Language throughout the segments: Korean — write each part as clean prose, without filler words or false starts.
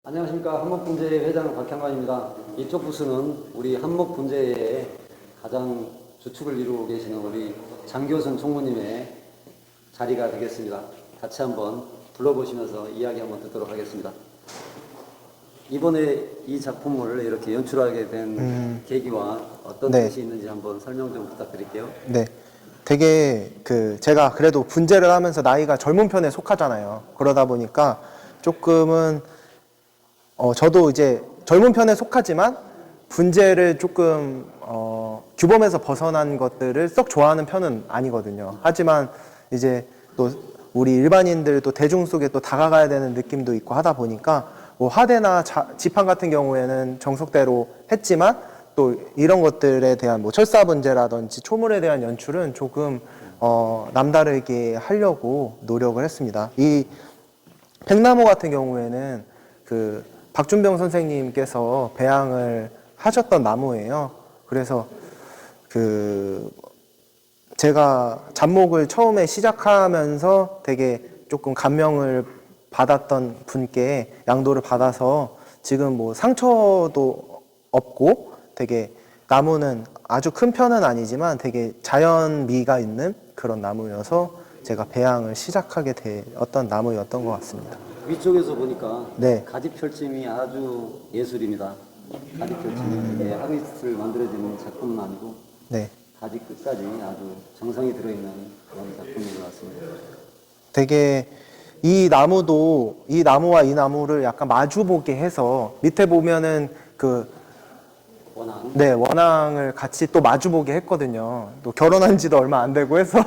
안녕하십니까. 한목분재회 회장 박향관입니다. 이쪽 부스는 우리 한목분재회의 가장 주축을 이루고 계시는 우리 장교선 총무님의 자리가 되겠습니다. 같이 한번 불러보시면서 이야기 한번 듣도록 하겠습니다. 이번에 이 작품을 이렇게 연출하게 된 계기와 어떤 뜻이 있는지 한번 설명 좀 부탁드릴게요. 네. 되게 제가 그래도 분재를 하면서 나이가 젊은 편에 속하잖아요. 그러다 보니까 조금은 저도 이제 젊은 편에 속하지만 분재를 조금 규범에서 벗어난 것들을 썩 좋아하는 편은 아니거든요. 하지만 이제 또 우리 일반인들 또 대중 속에 또 다가가야 되는 느낌도 있고 하다 보니까 뭐 화대나 지판 같은 경우에는 정석대로 했지만 또 이런 것들에 대한 뭐 철사 분재라든지 초물에 대한 연출은 조금 남다르게 하려고 노력을 했습니다. 이 백나무 같은 경우에는 박준병 선생님께서 배양을 하셨던 나무예요. 그래서 제가 잡목을 처음에 시작하면서 되게 조금 감명을 받았던 분께 양도를 받아서 지금 뭐 상처도 없고 되게 나무는 아주 큰 편은 아니지만 되게 자연미가 있는 그런 나무여서 제가 배양을 시작하게 되었던 나무였던 것 같습니다. 위쪽에서 보니까 네. 가지 펼침이 아주 예술입니다. 가지 펼침이 하기스를 만들어지는 작품은 아니고 네. 가지 끝까지 아주 정성이 들어있는 그런 작품인 것 같습니다. 되게 이 나무도 이 나무와 이 나무를 약간 마주보게 해서 밑에 보면은 원앙. 네, 원앙을 같이 또 마주보게 했거든요. 또 결혼한 지도 얼마 안 되고 해서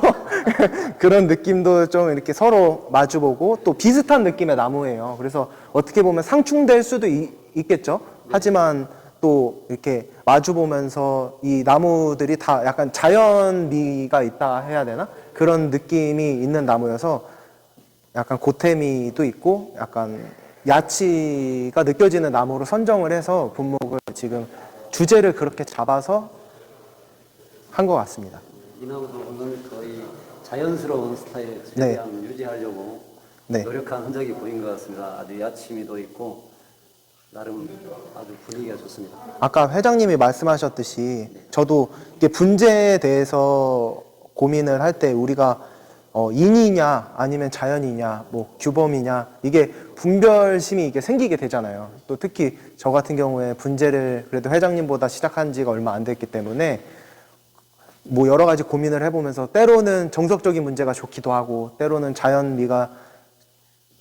그런 느낌도 좀 이렇게 서로 마주보고 또 비슷한 느낌의 나무예요. 그래서 어떻게 보면 상충될 수도 있겠죠. 하지만 또 이렇게 마주보면서 이 나무들이 다 약간 자연미가 있다 해야 되나? 그런 느낌이 있는 나무여서 약간 고태미도 있고 약간 야치가 느껴지는 나무로 선정을 해서 분목을 지금 주제를 그렇게 잡아서 한 것 같습니다. 이 나무도 오늘 거의 자연스러운 스타일 최대한 유지하려고 노력한 흔적이 보인 것 같습니다. 아주 야치미도 있고 나름 아주 분위기가 좋습니다. 아까 회장님이 말씀하셨듯이 저도 이게 분재에 대해서 고민을 할 때 우리가 인이냐 아니면 자연이냐 뭐 규범이냐 이게 분별심이 이게 생기게 되잖아요. 또 특히 저 같은 경우에 분재를 그래도 회장님보다 시작한 지가 얼마 안 됐기 때문에 뭐 여러 가지 고민을 해보면서 때로는 정석적인 문제가 좋기도 하고 때로는 자연미가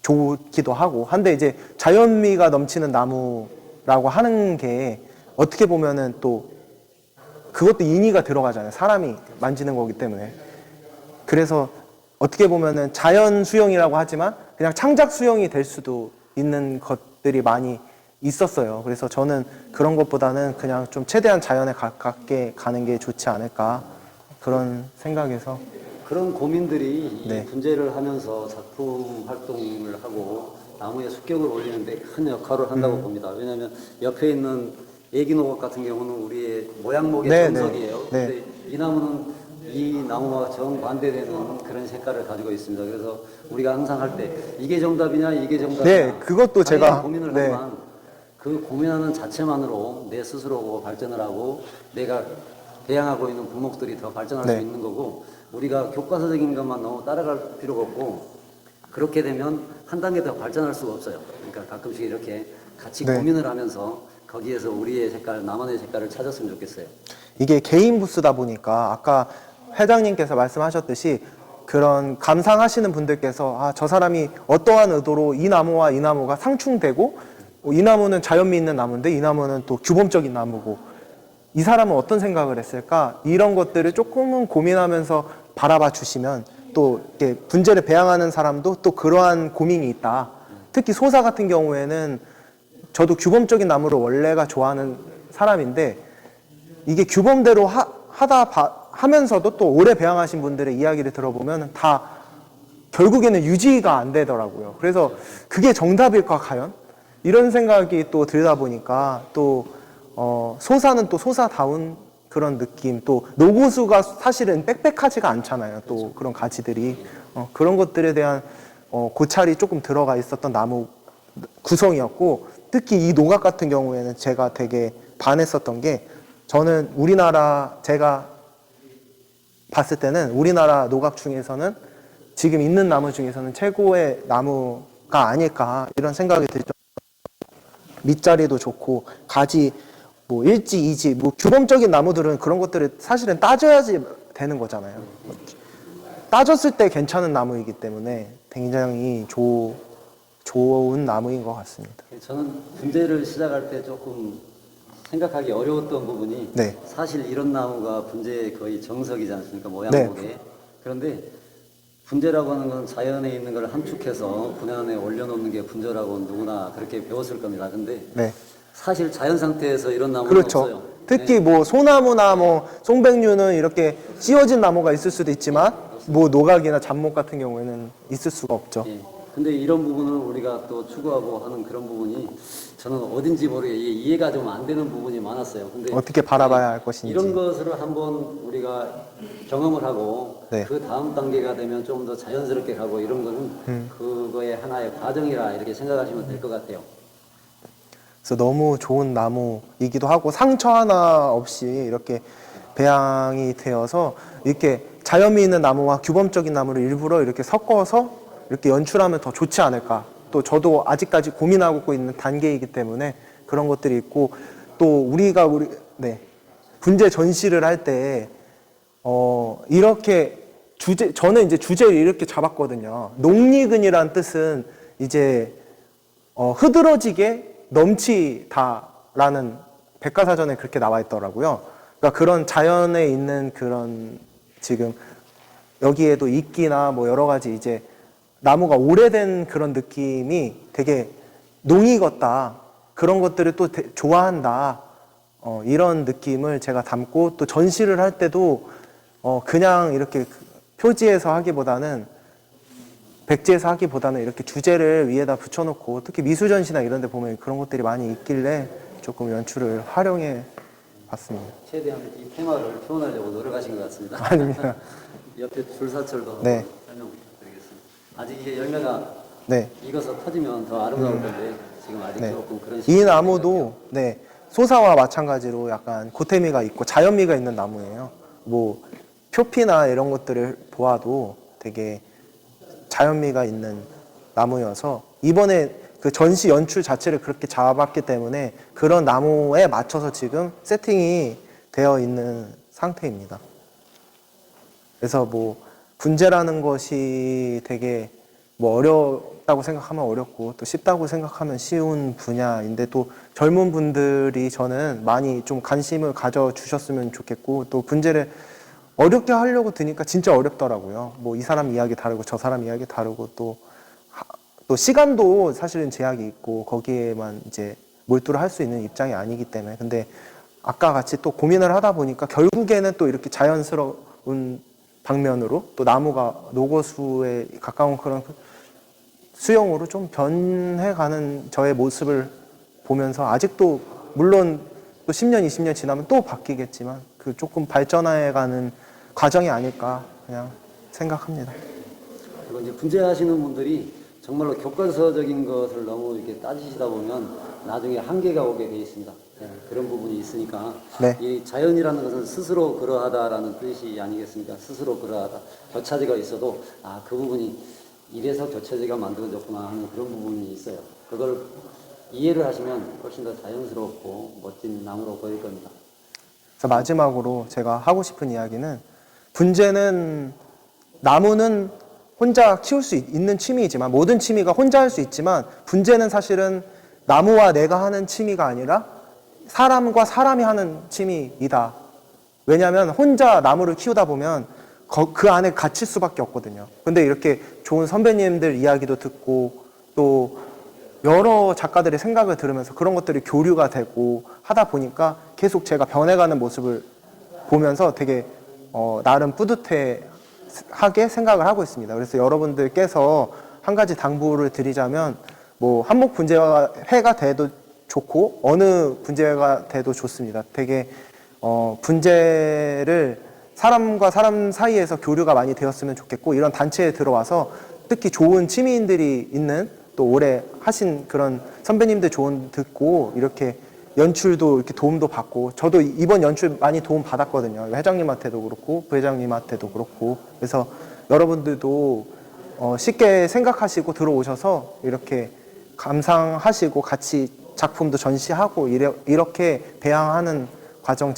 좋기도 하고 한데 이제 자연미가 넘치는 나무라고 하는 게 어떻게 보면은 또 그것도 인의가 들어가잖아요. 사람이 만지는 거기 때문에. 그래서 어떻게 보면은 자연 수영이라고 하지만 그냥 창작 수영이 될 수도 있는 것들이 많이 있었어요. 그래서 저는 그런 것보다는 그냥 좀 최대한 자연에 가깝게 가는 게 좋지 않을까 그런 생각에서 그런 고민들이 이 분재를 하면서 작품 활동을 하고 나무에 습격을 올리는데 큰 역할을 한다고 봅니다. 왜냐하면 옆에 있는 애기노각 같은 경우는 우리의 모양목의 정석이에요. 근데 이 나무는 이 나무와 정반대되는 그런 색깔을 가지고 있습니다. 그래서 우리가 항상 할 때 이게 정답이냐 이게 정답이냐 네, 그것도 제가 고민을 하지만 그 고민하는 자체만으로 내 스스로 발전을 하고 내가 배양하고 있는 분목들이 더 발전할 수 있는 거고 우리가 교과서적인 것만 너무 따라갈 필요가 없고 그렇게 되면 한 단계 더 발전할 수가 없어요. 그러니까 가끔씩 이렇게 같이 고민을 하면서 거기에서 우리의 색깔, 나만의 색깔을 찾았으면 좋겠어요. 이게 개인 부스다 보니까 아까 회장님께서 말씀하셨듯이 그런 감상하시는 분들께서 저 사람이 어떠한 의도로 이 나무와 이 나무가 상충되고 이 나무는 자연미 있는 나무인데 이 나무는 또 규범적인 나무고 이 사람은 어떤 생각을 했을까? 이런 것들을 조금은 고민하면서 바라봐 주시면 또 이렇게 분재를 배양하는 사람도 또 그러한 고민이 있다. 특히 소사 같은 경우에는 저도 규범적인 나무를 원래가 좋아하는 사람인데 이게 규범대로 하면서도 또 오래 배양하신 분들의 이야기를 들어보면 다 결국에는 유지가 안 되더라고요. 그래서 그게 정답일까 과연? 이런 생각이 또 들다 보니까 또 소사는 또 소사다운 그런 느낌, 또 노고수가 사실은 빽빽하지가 않잖아요. 또 그런 가지들이 그런 것들에 대한 고찰이 조금 들어가 있었던 나무 구성이었고, 특히 이 노각 같은 경우에는 제가 되게 반했었던 게, 저는 우리나라, 제가 봤을 때는 우리나라 노각 중에서는 지금 있는 나무 중에서는 최고의 나무가 아닐까 이런 생각이 들죠. 밑자리도 좋고 가지 뭐 일지 이지 뭐 규범적인 나무들은 그런 것들을 사실은 따져야지 되는 거잖아요. 따졌을 때 괜찮은 나무이기 때문에 굉장히 좋은 나무인 것 같습니다. 저는 분재를 시작할 때 조금 생각하기 어려웠던 부분이 네. 사실 이런 나무가 분재의 거의 정석이지 않습니까? 네. 모양목에. 그런데 분재라고 하는 건 자연에 있는 걸 함축해서 분 안에 올려놓는 게 분재라고 누구나 그렇게 배웠을 겁니다. 근데 네. 사실 자연 상태에서 이런 나무는 그렇죠. 없어요. 특히 뭐 소나무나 뭐 송백류는 이렇게 씌워진 나무가 있을 수도 있지만 뭐 노각이나 잡목 같은 경우에는 있을 수가 없죠. 예. 근데 이런 부분을 우리가 또 추구하고 하는 그런 부분이 저는 어딘지 모르게 이해가 좀 안 되는 부분이 많았어요. 근데 어떻게 바라봐야 할 것인지. 이런 것을 한번 우리가 경험을 하고 네. 그 다음 단계가 되면 좀 더 자연스럽게 가고 이런 거는 그거의 하나의 과정이라 이렇게 생각하시면 될 것 같아요. 그래서 너무 좋은 나무이기도 하고 상처 하나 없이 이렇게 배양이 되어서 이렇게 자연미 있는 나무와 규범적인 나무를 일부러 이렇게 섞어서 이렇게 연출하면 더 좋지 않을까. 또 저도 아직까지 고민하고 있는 단계이기 때문에 그런 것들이 있고, 또 우리가 분재 전시를 할 때 이렇게 저는 이제 주제를 이렇게 잡았거든요. 농리근이란 뜻은 이제 흐드러지게 넘치다라는 백과사전에 그렇게 나와 있더라고요. 그러니까 그런 자연에 있는 그런 지금 여기에도 이끼나 뭐 여러 가지 이제 나무가 오래된 그런 느낌이 되게 농이 같다. 그런 것들을 또 좋아한다. 이런 느낌을 제가 담고, 또 전시를 할 때도 그냥 이렇게 표지에서 하기보다는 백지에서 하기보다는 이렇게 주제를 위에다 붙여놓고, 특히 미술전시나 이런 데 보면 그런 것들이 많이 있길래 조금 연출을 활용해 봤습니다. 최대한 이 테마를 표현하려고 노력하신 것 같습니다. 아닙니다. 옆에 줄사철도 네. 설명 부탁드리겠습니다. 아직 이게 열매가 네. 익어서 터지면 더 아름다울 건데 지금 아직 네. 조금 그런 이 나무도 소사와 마찬가지로 약간 고태미가 있고 자연미가 있는 나무예요. 뭐 표피나 이런 것들을 보아도 되게 자연미가 있는 나무여서 이번에 그 전시 연출 자체를 그렇게 잡았기 때문에 그런 나무에 맞춰서 지금 세팅이 되어 있는 상태입니다. 그래서 뭐 분재라는 것이 되게 뭐 어렵다고 생각하면 어렵고 또 쉽다고 생각하면 쉬운 분야인데, 또 젊은 분들이 저는 많이 좀 관심을 가져주셨으면 좋겠고, 또 분재를 어렵게 하려고 드니까 진짜 어렵더라고요. 뭐 이 사람 이야기 다르고 저 사람 이야기 다르고, 또 시간도 사실은 제약이 있고 거기에만 이제 몰두를 할 수 있는 입장이 아니기 때문에. 근데 아까 같이 또 고민을 하다 보니까 결국에는 또 이렇게 자연스러운 방면으로 또 나무가 노고수에 가까운 그런 수영으로 좀 변해가는 저의 모습을 보면서, 아직도 물론 또 10년, 20년 지나면 또 바뀌겠지만 그 조금 발전해가는 과정이 아닐까 그냥 생각합니다. 그리고 이제 분재하시는 분들이 정말로 교과서적인 것을 너무 이렇게 따지시다 보면 나중에 한계가 오게 돼 있습니다. 네, 그런 부분이 있으니까 네. 이 자연이라는 것은 스스로 그러하다라는 뜻이 아니겠습니까? 스스로 그러하다. 교차지가 있어도 그 부분이 이래서 교차지가 만들어졌구나 하는 그런 부분이 있어요. 그걸 이해를 하시면 훨씬 더 자연스럽고 멋진 나무로 보일 겁니다. 그래서 마지막으로 제가 하고 싶은 이야기는, 분재는 나무는 혼자 키울 수 있는 취미이지만, 모든 취미가 혼자 할 수 있지만 분재는 사실은 나무와 내가 하는 취미가 아니라 사람과 사람이 하는 취미이다. 왜냐하면 혼자 나무를 키우다 보면 그 안에 갇힐 수밖에 없거든요. 근데 이렇게 좋은 선배님들 이야기도 듣고 또 여러 작가들의 생각을 들으면서 그런 것들이 교류가 되고 하다 보니까 계속 제가 변해가는 모습을 보면서 되게 나름 뿌듯했습니다. 하게 생각을 하고 있습니다. 그래서 여러분들께서 한 가지 당부를 드리자면 뭐 한목 분재회가 돼도 좋고 어느 분재회가 돼도 좋습니다. 되게 분재를 사람과 사람 사이에서 교류가 많이 되었으면 좋겠고 이런 단체에 들어와서 특히 좋은 취미인들이 있는 또 오래 하신 그런 선배님들 조언 듣고 이렇게 연출도 이렇게 도움도 받고 저도 이번 연출 많이 도움 받았거든요. 회장님한테도 그렇고 부회장님한테도 그렇고 그래서 여러분들도 쉽게 생각하시고 들어오셔서 이렇게 감상하시고 같이 작품도 전시하고 이렇게 배양하는 과정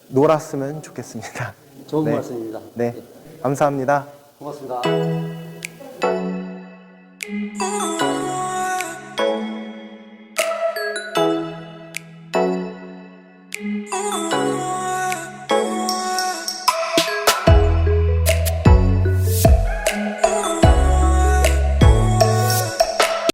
놀았으면 좋겠습니다. 좋은 네. 말씀입니다. 네, 감사합니다. 고맙습니다.